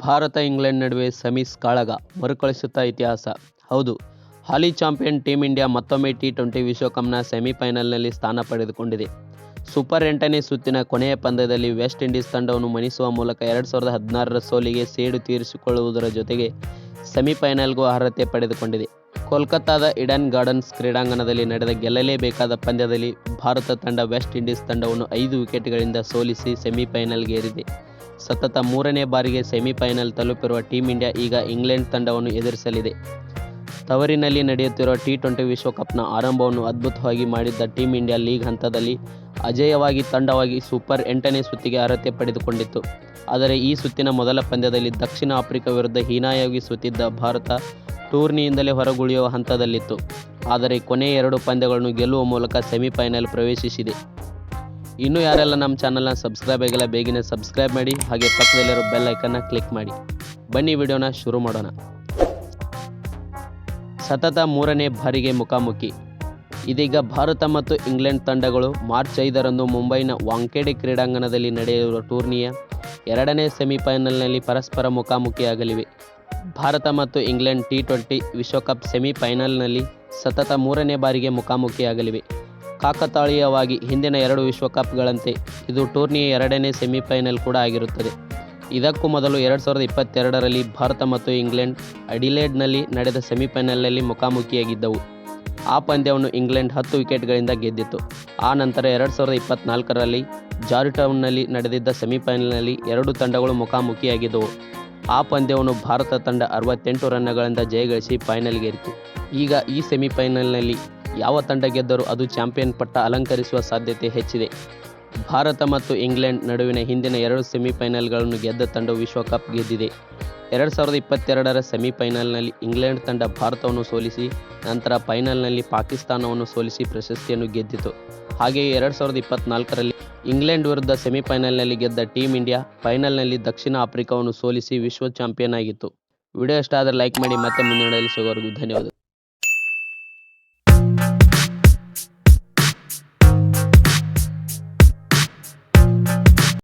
Bharat England ನಡುವೆ semis ಕಾಳಗ ಮರುಕಳಿಸುತ್ತಾ ಇತಿಹಾಸ. ಹೌದು, ಹಾಲಿ ಚಾಂಪಿಯನ್ ಟೀಮ್ ಇಂಡಿಯಾ ಮತ್ತೊಮ್ಮೆ ಟಿ20 ವಿಶ್ವಕಪ್ನ ಸೆಮಿಫೈನಲ್ನಲ್ಲಿ ಸ್ಥಾನ ಪಡೆದುಕೊಂಡಿದೆ. ಸೂಪರ್ 8ನೇ ಸುತ್ತಿನ ಕೊನೆಯ ಪಂದ್ಯದಲ್ಲಿ ವೆಸ್ಟ್ ಇಂಡೀಸ್ ತಂಡವನ್ನು ಮಣಿಸುವ ಮೂಲಕ 2016ರ ಸೋಲಿಗೆ ಸೇಡು ತೀರಿಸಿಕೊಳ್ಳುವುದರ ಜೊತೆಗೆ ಸೆಮಿಫೈನಲ್ಗೂ ಅರ್ಹತೆ ಪಡೆದುಕೊಂಡಿದೆ. ಕೋಲ್ಕತ್ತಾದ ಈಡನ್ ಗಾರ್ಡನ್ಸ್ ಕ್ರೀಡಾಂಗಣದಲ್ಲಿ ನಡೆದ ಗೆಲ್ಲಲೇಬೇಕಾದ ಪಂದ್ಯದಲ್ಲಿ ಭಾರತ ತಂಡ ವೆಸ್ಟ್ ಇಂಡೀಸ್ ತಂಡವನ್ನು 5 ವಿಕೆಟ್ಗಳಿಂದ ಸೋಲಿಸಿ ಸೆಮಿಫೈನಲ್ಗೇರಿದೆ. ಸತತ 3ನೇ ಬಾರಿಗೆ ಸೆಮಿಫೈನಲ್ ತಲುಪಿರುವ ಟೀಮ್ ಇಂಡಿಯಾ ಈಗ ಇಂಗ್ಲೆಂಡ್ ತಂಡವನ್ನು ಎದುರಿಸಲಿದೆ. ತವರಿನಲ್ಲಿ ನಡೆಯುತ್ತಿರುವ ಟಿ20 ವಿಶ್ವಕಪ್ನ ಆರಂಭವನ್ನು ಅದ್ಭುತವಾಗಿ ಮಾಡಿದ್ದ ಟೀಮ್ ಇಂಡಿಯಾ ಲೀಗ್ ಹಂತದಲ್ಲಿ ಅಜೇಯವಾಗಿ ತಂಡವಾಗಿ ಸೂಪರ್ 8ನೇ ಸುತ್ತಿಗೆ ಅರ್ಹತೆ ಪಡೆದುಕೊಂಡಿತ್ತು. ಆದರೆ ಈ ಸುತ್ತಿನ ಮೊದಲ ಪಂದ್ಯದಲ್ಲಿ ದಕ್ಷಿಣ ಆಫ್ರಿಕಾ ವಿರುದ್ಧ ಹೀನಾಯವಾಗಿ ಸೋತಿದ್ದ ಭಾರತ ಟೂರ್ನಿಯಿಂದಲೇ ಹೊರಗುಳಿಯುವ ಹಂತದಲ್ಲಿತ್ತು. ಆದರೆ ಕೊನೆಯ 2 ಪಂದ್ಯಗಳನ್ನು ಗೆಲ್ಲುವ ಮೂಲಕ ಸೆಮಿಫೈನಲ್ ಪ್ರವೇಶಿಸಿದೆ. ಇನ್ನೂ ಯಾರೆಲ್ಲ ನಮ್ಮ ಚಾನಲ್ನ ಸಬ್ಸ್ಕ್ರೈಬ್ ಆಗಿಲ್ಲ ಬೇಗನೆ ಸಬ್ಸ್ಕ್ರೈಬ್ ಮಾಡಿ, ಹಾಗೆ ಪಕ್ಕದಲ್ಲಿರೋ ಬೆಲ್ ಐಕನ್ನ ಕ್ಲಿಕ್ ಮಾಡಿ. ಬನ್ನಿ ವಿಡಿಯೋನ ಶುರು ಮಾಡೋಣ. ಸತತ 3ನೇ ಬಾರಿಗೆ ಮುಖಾಮುಖಿ. ಇದೀಗ ಭಾರತ ಮತ್ತು ಇಂಗ್ಲೆಂಡ್ ತಂಡಗಳು ಮಾರ್ಚ್ 5ರಂದು ಮುಂಬೈನ ವಾಂಖೇಡೆ ಕ್ರೀಡಾಂಗಣದಲ್ಲಿ ನಡೆಯುವ ಟೂರ್ನಿಯ 2ನೇ ಸೆಮಿಫೈನಲ್ನಲ್ಲಿ ಪರಸ್ಪರ ಮುಖಾಮುಖಿಯಾಗಲಿವೆ. ಭಾರತ ಮತ್ತು ಇಂಗ್ಲೆಂಡ್ ಟಿ20 ವಿಶ್ವಕಪ್ ಸೆಮಿಫೈನಲ್ನಲ್ಲಿ ಸತತ 3ನೇ ಬಾರಿಗೆ ಮುಖಾಮುಖಿಯಾಗಲಿವೆ. ಕಾಕತಾಳೀಯವಾಗಿ ಹಿಂದಿನ 2 ವಿಶ್ವಕಪ್ಗಳಂತೆ ಇದು ಟೂರ್ನಿಯ 2ನೇ ಸೆಮಿಫೈನಲ್ ಕೂಡ ಆಗಿರುತ್ತದೆ. ಇದಕ್ಕೂ ಮೊದಲು 2022ರಲ್ಲಿ ಭಾರತ ಮತ್ತು ಇಂಗ್ಲೆಂಡ್ ಅಡಿಲೇಡ್ನಲ್ಲಿ ನಡೆದ ಸೆಮಿಫೈನಲ್ನಲ್ಲಿ ಮುಖಾಮುಖಿಯಾಗಿದ್ದವು. ಆ ಪಂದ್ಯವನ್ನು ಇಂಗ್ಲೆಂಡ್ 10 ವಿಕೆಟ್ಗಳಿಂದ ಗೆದ್ದಿತ್ತು. ಆ ನಂತರ 2024ರಲ್ಲಿ ಜಾರ್ಜ್ಟೌನ್ನಲ್ಲಿ ನಡೆದಿದ್ದ ಸೆಮಿಫೈನಲ್ನಲ್ಲಿ 2 ತಂಡಗಳು ಮುಖಾಮುಖಿಯಾಗಿದ್ದವು. ಆ ಪಂದ್ಯವನ್ನು ಭಾರತ ತಂಡ 68 ರನ್ಗಳಿಂದ ಜಯಗಳಿಸಿ ಫೈನಲ್ಗೇರಿತು. ಈಗ ಈ ಸೆಮಿಫೈನಲ್ನಲ್ಲಿ ಯಾವ ತಂಡ ಗೆದ್ದರೂ ಅದು ಚಾಂಪಿಯನ್ ಪಟ್ಟ ಅಲಂಕರಿಸುವ ಸಾಧ್ಯತೆ ಹೆಚ್ಚಿದೆ. ಭಾರತ ಮತ್ತು ಇಂಗ್ಲೆಂಡ್ ನಡುವಿನ ಹಿಂದಿನ 2 ಸೆಮಿಫೈನಲ್ಗಳನ್ನು ಗೆದ್ದ ತಂಡವು ವಿಶ್ವಕಪ್ ಗೆದ್ದಿದೆ. 2022ರ ಸೆಮಿಫೈನಲ್ನಲ್ಲಿ ಇಂಗ್ಲೆಂಡ್ ತಂಡ ಭಾರತವನ್ನು ಸೋಲಿಸಿ ನಂತರ ಫೈನಲ್ನಲ್ಲಿ ಪಾಕಿಸ್ತಾನವನ್ನು ಸೋಲಿಸಿ ಪ್ರಶಸ್ತಿಯನ್ನು ಗೆದ್ದಿತು. ಹಾಗೆಯೇ 2024ರಲ್ಲಿ ಇಂಗ್ಲೆಂಡ್ ವಿರುದ್ಧ ಸೆಮಿಫೈನಲ್ನಲ್ಲಿ ಗೆದ್ದ ಟೀಮ್ ಇಂಡಿಯಾ ಫೈನಲ್ನಲ್ಲಿ ದಕ್ಷಿಣ ಆಫ್ರಿಕಾವನ್ನು ಸೋಲಿಸಿ ವಿಶ್ವ ಚಾಂಪಿಯನ್ ಆಗಿತ್ತು. ವಿಡಿಯೋ ಇಷ್ಟ ಆದರೆ ಲೈಕ್ ಮಾಡಿ, ಮತ್ತೆ ಮುಂದಿನ ಸಿಗೋವರೆಗೂ ಧನ್ಯವಾದ.